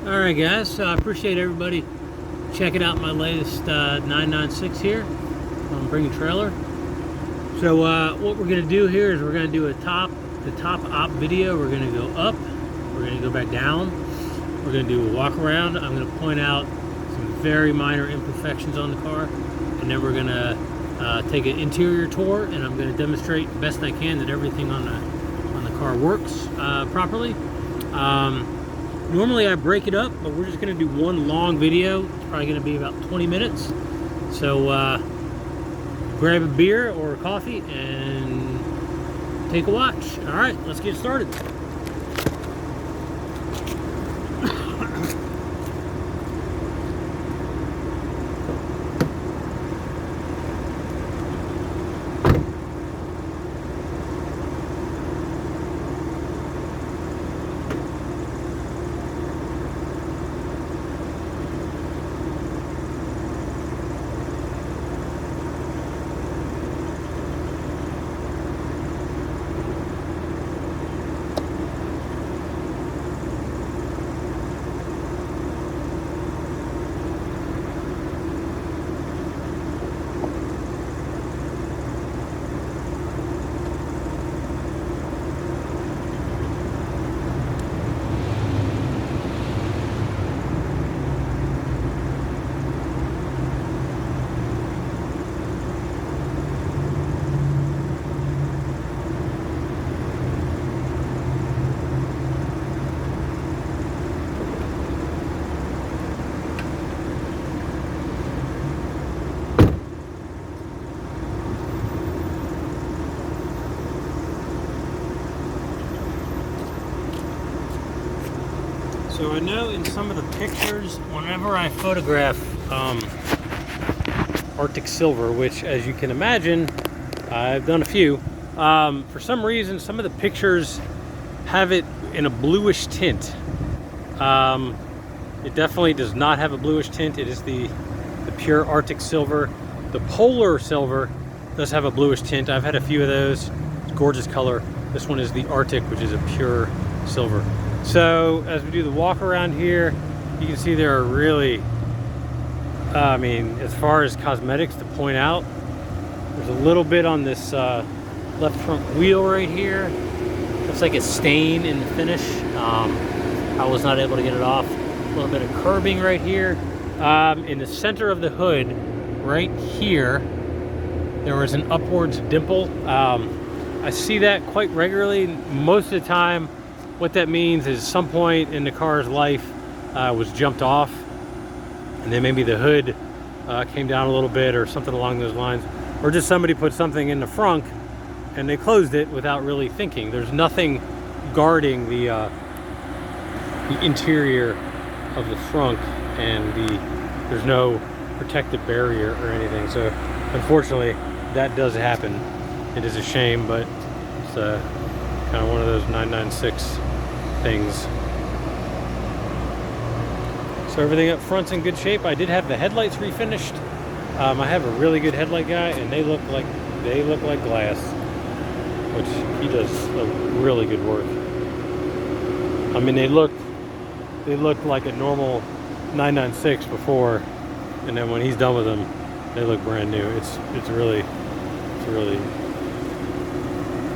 Alright guys, so I appreciate everybody checking out my latest 996 here on Bring a Trailer. So what we're going to do here is we're going to do the top op video. We're going to go up, we're going to go back down, we're going to do a walk around. I'm going to point out some very minor imperfections on the car, and then we're going to take an interior tour, and I'm going to demonstrate the best I can that everything on the car works properly. Normally I break it up, but we're just going to do one long video. It's probably going to be about 20 minutes. So grab a beer or a coffee and take a watch. All right, let's get started. So I know in some of the pictures, whenever I photograph Arctic Silver, which as you can imagine, I've done a few, for some reason some of the pictures have it in a bluish tint. It definitely does not have a bluish tint. It is the pure Arctic Silver. The Polar Silver does have a bluish tint. I've had a few of those. It's a gorgeous color. This one is the Arctic, which is a pure silver. So as we do the walk around here, you can see there are really, as far as cosmetics to point out, there's a little bit on this left front wheel right here. Looks like a stain in the finish. I was not able to get it off. A little bit of curbing right here. In the center of the hood, right here, there was an upwards dimple. I see that quite regularly. Most of the time, what that means is some point in the car's life was jumped off, and then maybe the hood came down a little bit or something along those lines, or just somebody put something in the frunk and they closed it without really thinking. There's nothing guarding the interior of the frunk, and there's no protective barrier or anything. So unfortunately that does happen. It is a shame, but it's kind of one of those 996 things. So everything up front's in good shape. I did have the headlights refinished. I have a really good headlight guy, and they look like glass, which he does a really good work. I mean, they looked like a normal 996 before, and then when he's done with them, they look brand new. It's really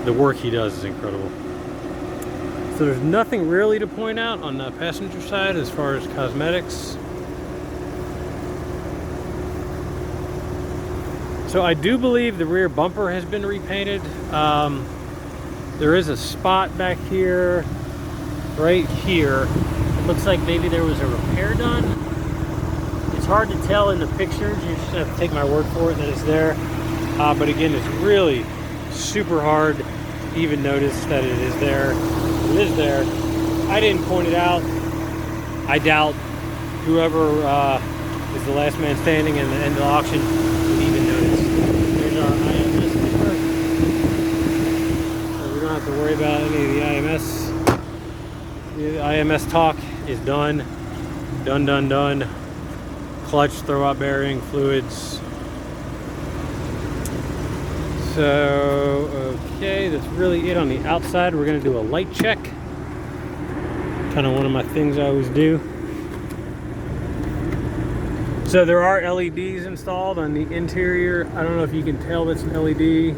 the work he does is incredible. So there's nothing really to point out on the passenger side as far as cosmetics. So I do believe the rear bumper has been repainted. There is a spot back here, right here. It looks like maybe there was a repair done. It's hard to tell in the pictures. You just have to take my word for it that it's there. But again, it's really super hard to even notice that it is there. It is there. I didn't point it out. I doubt whoever is the last man standing in the end of the auction would even notice. There's our IMS sticker. So we don't have to worry about any of the IMS. The IMS talk is done. Done. Clutch, throw-out bearing, fluids. So, okay, that's really it on the outside. We're going to do a light check. Kind of one of my things I always do. So there are LEDs installed on the interior. I don't know if you can tell that's an LED.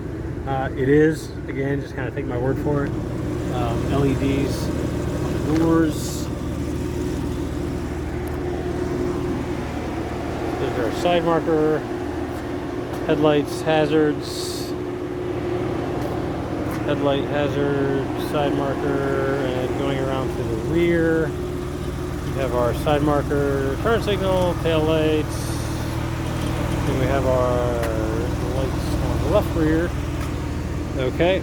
It is. Again, just kind of take my word for it. LEDs on the doors. There's our side marker, headlights, hazards, headlight hazard, side marker, and going around to the rear. We have our side marker, turn signal, tail lights. Then we have our lights on the left rear. Okay.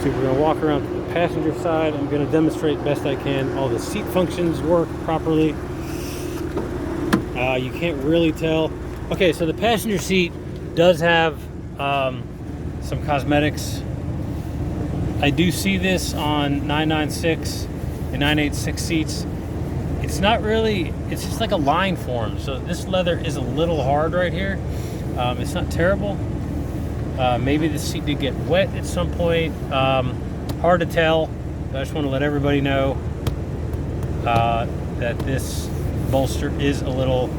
So we're going to walk around to the passenger side. I'm going to demonstrate best I can all the seat functions work properly. You can't really tell. Okay, so the passenger seat does have some cosmetics. I do see this on 996 and 986 seats. It's not really, it's just like a line form. So this leather is a little hard right here. It's not terrible. Maybe the seat did get wet at some point. Hard to tell. I just want to let everybody know that this bolster is a little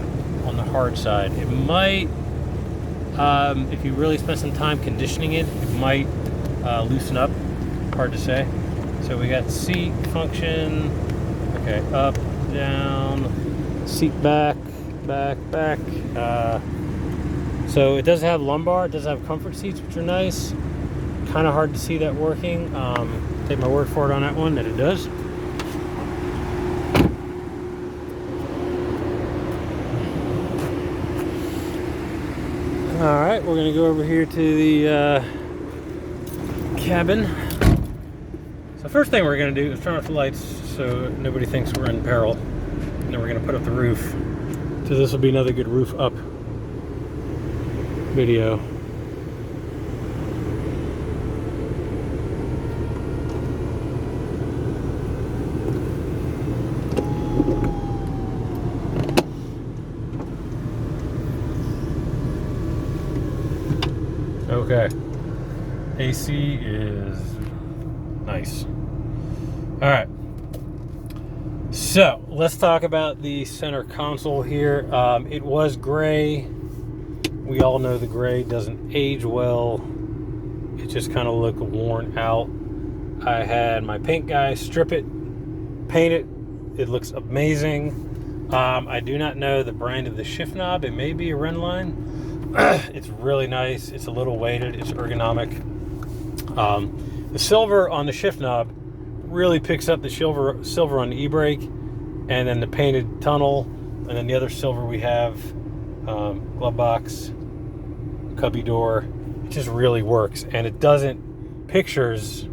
on the hard side. It might, if you really spend some time conditioning it, it might loosen up. Hard to say. So we got seat function. Okay, up, down, seat back, back, back. So it does have lumbar. It does have comfort seats, which are nice. Kind of hard to see that working. Take my word for it on that one, that it does. All right, we're gonna go over here to the cabin. So first thing we're gonna do is turn off the lights so nobody thinks we're in peril. And then we're gonna put up the roof. So this will be another good roof up video. Okay, AC is nice. All right, so let's talk about the center console here. It was gray. We all know the gray doesn't age well. It just kind of looked worn out. I had my paint guy strip it, paint it. It looks amazing. I do not know the brand of the shift knob. It may be a Renline. It's really nice. It's a little weighted. It's ergonomic. The silver on the shift knob really picks up the silver on the e-brake, and then the painted tunnel, and then the other silver we have, glove box, cubby door. It just really works, and it doesn't pictures.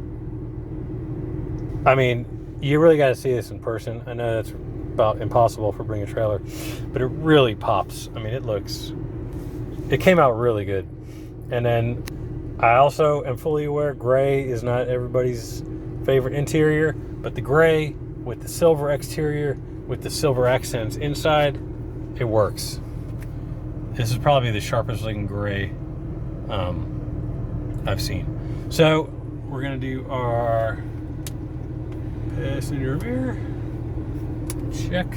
I mean, you really got to see this in person. I know that's about impossible for bringing a trailer, but it really pops. I mean, it came out really good. And then I also am fully aware gray is not everybody's favorite interior, but the gray with the silver exterior with the silver accents inside, it works. This is probably the sharpest looking gray I've seen. So we're gonna do our passenger mirror check,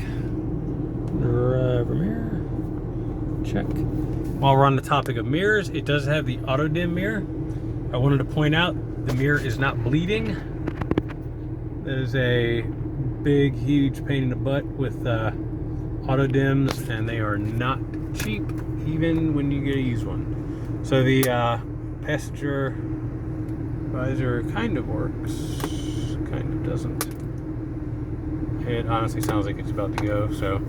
driver mirror check. While we're on the topic of mirrors, it does have the auto dim mirror. I wanted to point out the mirror is not bleeding. There's a big, huge pain in the butt with auto dims, and they are not cheap, even when you get a used one. So the passenger visor kind of works, kind of doesn't. It honestly sounds like it's about to go, so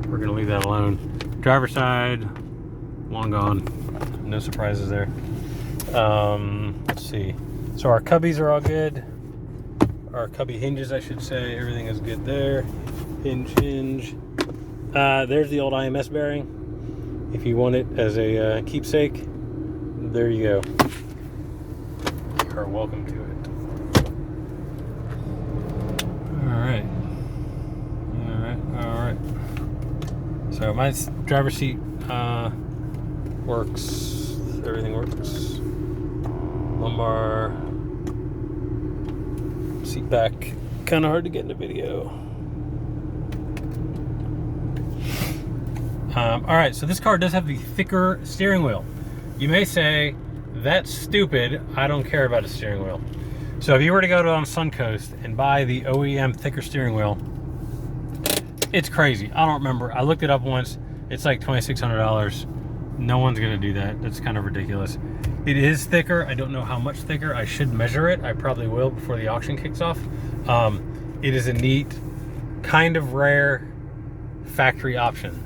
we're gonna leave that alone. Driver side, long gone. No surprises there. Let's see. So our cubbies are all good. Our cubby hinges, I should say. Everything is good there. Hinge. There's the old IMS bearing. If you want it as a keepsake, there you go. You are welcome to it. All right. So my driver's seat works. Everything works. Lumbar, seat back. Kind of hard to get in the video. All right, so this car does have the thicker steering wheel. You may say, that's stupid, I don't care about a steering wheel. So if you were to go to Suncoast and buy the OEM thicker steering wheel, it's crazy. I don't remember. I looked it up once. It's like $2,600. No one's gonna do that. That's kind of ridiculous. It is thicker. I don't know how much thicker. I should measure it. I probably will before the auction kicks off. It is a neat, kind of rare factory option.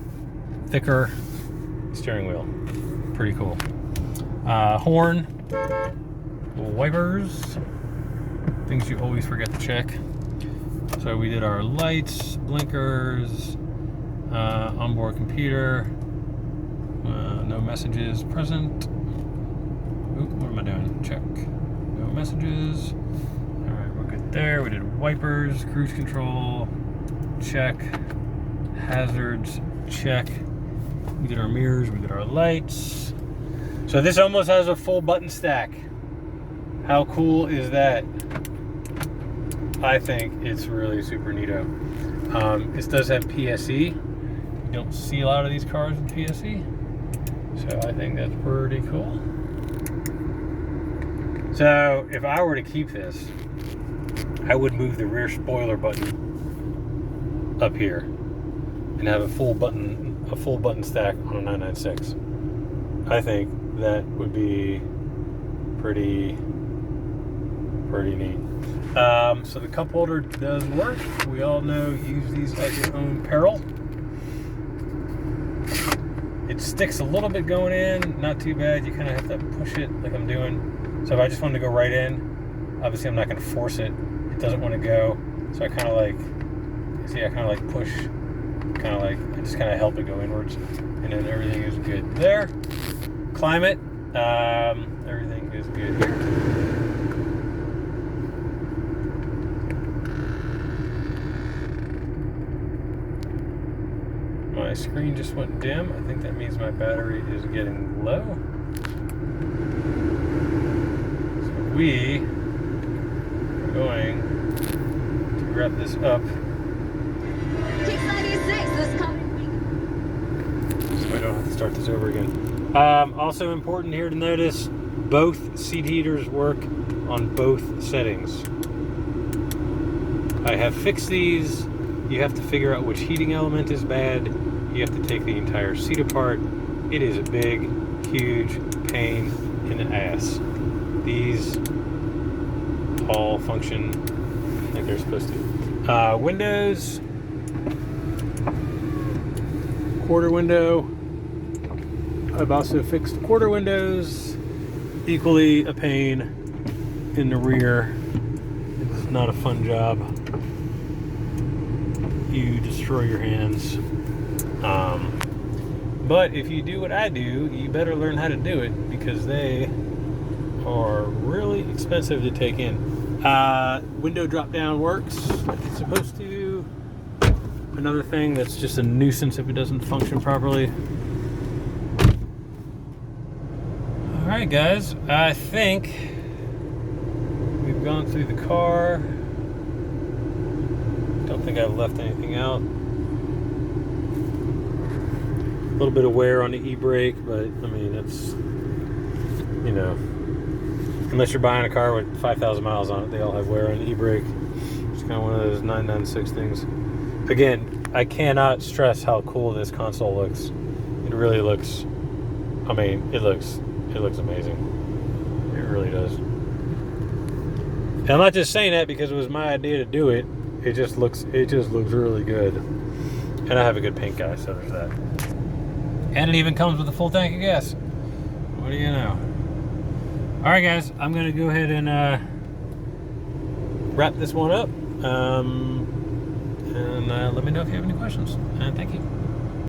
Thicker steering wheel. Pretty cool. Horn, wipers, things you always forget to check. So we did our lights, blinkers, onboard computer, no messages present. Oop, what am I doing? Check. No messages. All right, we're good there. We did wipers, cruise control, check. Hazards, check. We did our mirrors, we did our lights. So this almost has a full button stack. How cool is that? I think it's really super neato. This does have PSE. You don't see a lot of these cars with PSE. So I think that's pretty cool. So if I were to keep this, I would move the rear spoiler button up here and have a full button stack on a 996. I think that would be pretty neat. So the cup holder does work. We all know use these at your own peril. It sticks a little bit going in, not too bad. You kind of have to push it like I'm doing. So if I just wanted to go right in, obviously I'm not going to force it. It doesn't want to go. So I kind of like, see, I kind of like push, kind of like, I just kind of help it go inwards. And then everything is good there. Climate, everything is good here. My screen just went dim. I think that means my battery is getting low. So we are going to wrap this up. So I don't have to start this over again. Also important here to notice, both seat heaters work on both settings. I have fixed these. You have to figure out which heating element is bad. You have to take the entire seat apart. It is a big, huge pain in the ass. These all function like they're supposed to. Windows, quarter window. I've also fixed quarter windows. Equally a pain in the rear. It's not a fun job. You destroy your hands. But if you do what I do, you better learn how to do it because they are really expensive to take in. Window drop down works like it's supposed to. Another thing that's just a nuisance if it doesn't function properly. Alright guys, I think we've gone through the car. Don't think I've left anything out. A little bit of wear on the e-brake, but I mean, it's, you know, unless you're buying a car with 5,000 miles on it, they all have wear on the e-brake. It's kind of one of those 996 things. Again, I cannot stress how cool this console looks. It really looks, I mean, it looks amazing. It really does. And I'm not just saying that because it was my idea to do it. It just looks really good. And I have a good paint guy, so there's that. And it even comes with a full tank of gas. What do you know? Alright guys, I'm going to go ahead and wrap this one up. And let me know if you have any questions. And thank you.